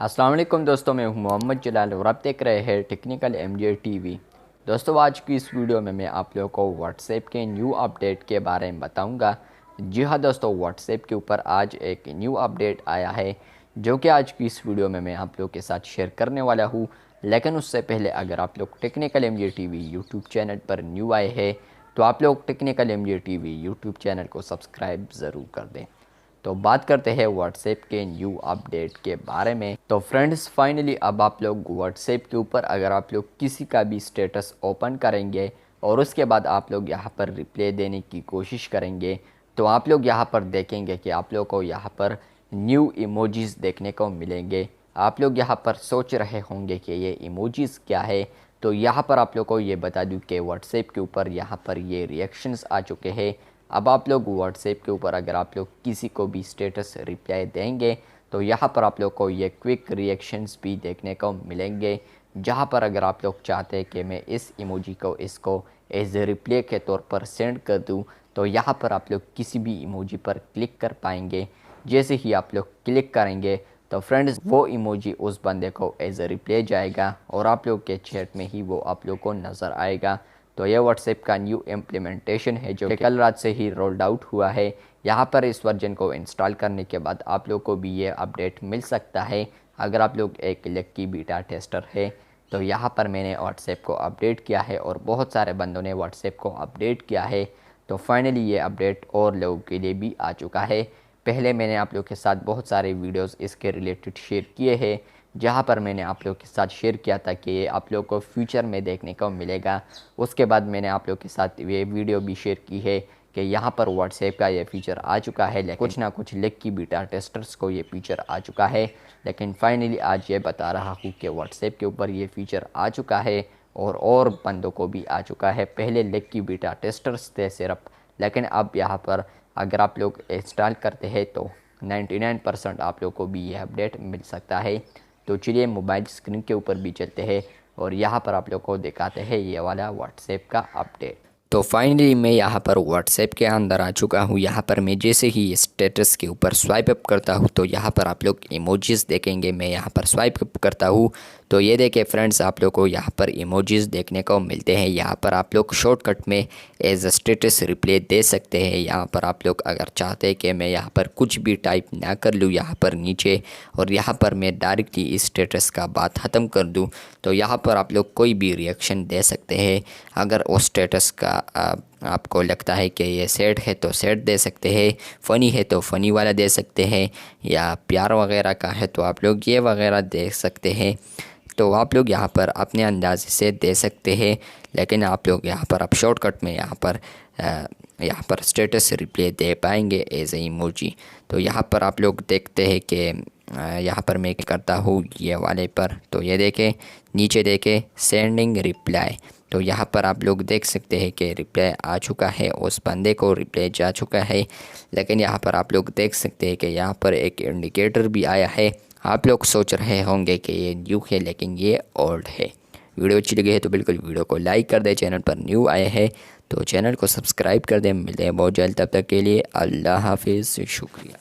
अस्सलाम वालेकुम दोस्तों, मैं हूं मोहम्मद जलाल और आप देख रहे हैं टेक्निकल एमजे टीवी। दोस्तों, आज की इस वीडियो में मैं आप लोगों को व्हाट्सएप के न्यू अपडेट के बारे में बताऊंगा। जी हाँ दोस्तों, व्हाट्सएप के ऊपर आज एक न्यू अपडेट आया है जो कि आज की इस वीडियो में मैं आप लोगों के साथ शेयर करने वाला हूँ। लेकिन उससे पहले अगर आप लोग technical MJ TV YouTube channel पर न्यू आए हैं तो आप लोग technical MJ TV YouTube channel को सब्सक्राइब ज़रूर कर दें। तो बात करते हैं व्हाट्सएप के न्यू अपडेट के बारे में। तो फ्रेंड्स, फाइनली अब आप लोग व्हाट्सएप के ऊपर अगर आप लोग किसी का भी स्टेटस ओपन करेंगे और उसके बाद आप लोग यहाँ पर रिप्लाई देने की कोशिश करेंगे तो आप लोग यहाँ पर देखेंगे कि आप लोग को यहाँ पर न्यू इमोजीज़ देखने को मिलेंगे। आप लोग यहाँ पर सोच रहे होंगे कि ये इमोजीज़ क्या है, तो यहाँ पर आप लोग को ये बता दूँ कि व्हाट्सएप के ऊपर यहाँ पर ये रिएक्शंस आ चुके हैं। अब आप लोग व्हाट्सएप के ऊपर अगर आप लोग किसी को भी स्टेटस रिप्लाई देंगे तो यहाँ पर आप लोग को ये क्विक रिएक्शंस भी देखने को मिलेंगे, जहाँ पर अगर आप लोग चाहते हैं कि मैं इस इमोजी को इसको एज ए रिप्लाई के तौर पर सेंड कर दूँ तो यहाँ पर आप लोग किसी भी इमोजी पर क्लिक कर पाएंगे। जैसे ही आप लोग क्लिक करेंगे तो फ्रेंड्स वो इमोजी उस बंदे को एज ए रिप्लाई जाएगा और आप लोग के चैट में ही वो आप लोग को नज़र आएगा। तो ये व्हाट्सएप का न्यू इम्प्लीमेंटेशन है जो कल रात से ही रोल्ड आउट हुआ है। यहाँ पर इस वर्जन को इंस्टॉल करने के बाद आप लोग को भी ये अपडेट मिल सकता है। अगर आप लोग एक लकी बीटा टेस्टर है तो यहाँ पर मैंने व्हाट्सएप को अपडेट किया है और बहुत सारे बंदों ने व्हाट्सएप को अपडेट किया है। तो फाइनली ये अपडेट और लोगों के लिए भी आ चुका है। पहले मैंने आप लोग के साथ बहुत सारे वीडियोस इसके रिलेटेड शेयर किए हैं, जहाँ पर मैंने आप लोग के साथ शेयर किया था कि ये आप लोग को फ्यूचर में देखने को मिलेगा। उसके बाद मैंने आप लोग के साथ ये वीडियो भी शेयर की है कि यहाँ पर व्हाट्सएप का ये फीचर आ चुका है, लेकिन कुछ ना कुछ लकी बीटा टेस्टर्स को ये फीचर आ चुका है। लेकिन फाइनली आज ये बता रहा हूँ कि व्हाट्सएप के ऊपर ये फीचर आ चुका है और बंदों को भी आ चुका है। पहले लकी बीटा टेस्टर्स थे सिर्फ, लेकिन अब यहाँ पर अगर आप लोग इंस्टॉल करते हैं तो 99% आप लोग को भी ये अपडेट मिल सकता है। तो चलिए मोबाइल स्क्रीन के ऊपर भी चलते हैं और यहाँ पर आप लोग को दिखाते हैं ये वाला व्हाट्सएप का अपडेट। तो फाइनली मैं यहाँ पर व्हाट्सएप के अंदर आ चुका हूँ। यहाँ पर मैं जैसे ही स्टेटस के ऊपर स्वाइप अप करता हूँ तो यहाँ पर आप लोग इमोजीज़ देखेंगे। मैं यहाँ पर स्वाइप अप करता हूँ तो ये देखें फ्रेंड्स, आप लोग को यहाँ पर इमोजीज़ देखने को मिलते हैं। यहाँ पर आप लोग शॉर्टकट में एज अ स्टेटस रिप्लाई दे सकते हैं। यहाँ पर आप लोग अगर चाहते हैं कि मैं यहाँ पर कुछ भी टाइप ना कर लूँ यहाँ पर नीचे और यहाँ पर मैं डायरेक्टली इस स्टेटस का बात ख़त्म कर दूँ तो यहाँ पर आप लोग कोई भी रिएक्शन दे सकते हैं। अगर उस स्टेटस का आपको लगता है कि ये सैड है तो सैड दे सकते हैं, फ़नी है तो फ़नी वाला दे सकते हैं, या प्यार वगैरह का है तो आप लोग ये वगैरह दे सकते हैं। तो आप लोग यहाँ पर अपने अंदाज़े से दे सकते हैं। लेकिन आप लोग यहाँ पर अब शॉर्टकट में यहाँ पर स्टेटस रिप्लाई दे पाएंगे एज ए इमोजी। तो यहाँ पर आप लोग देखते हैं कि यहाँ पर मैं करता हूँ ये वाले पर, तो ये देखें नीचे देखें सेंडिंग रिप्लाई। तो यहाँ पर आप लोग देख सकते हैं कि रिप्लाई आ चुका है, उस बंदे को रिप्लाई जा चुका है। लेकिन यहाँ पर आप लोग देख सकते हैं कि यहाँ पर एक इंडिकेटर भी आया है। आप लोग सोच रहे होंगे कि ये न्यू है, लेकिन ये ओल्ड है। वीडियो अच्छी लगी है तो बिल्कुल वीडियो को लाइक कर दें। चैनल पर न्यू आए हैं तो चैनल को सब्सक्राइब कर दें। मिलते हैं बहुत जल्द, तब तक के लिए अल्लाह हाफिज़, शुक्रिया।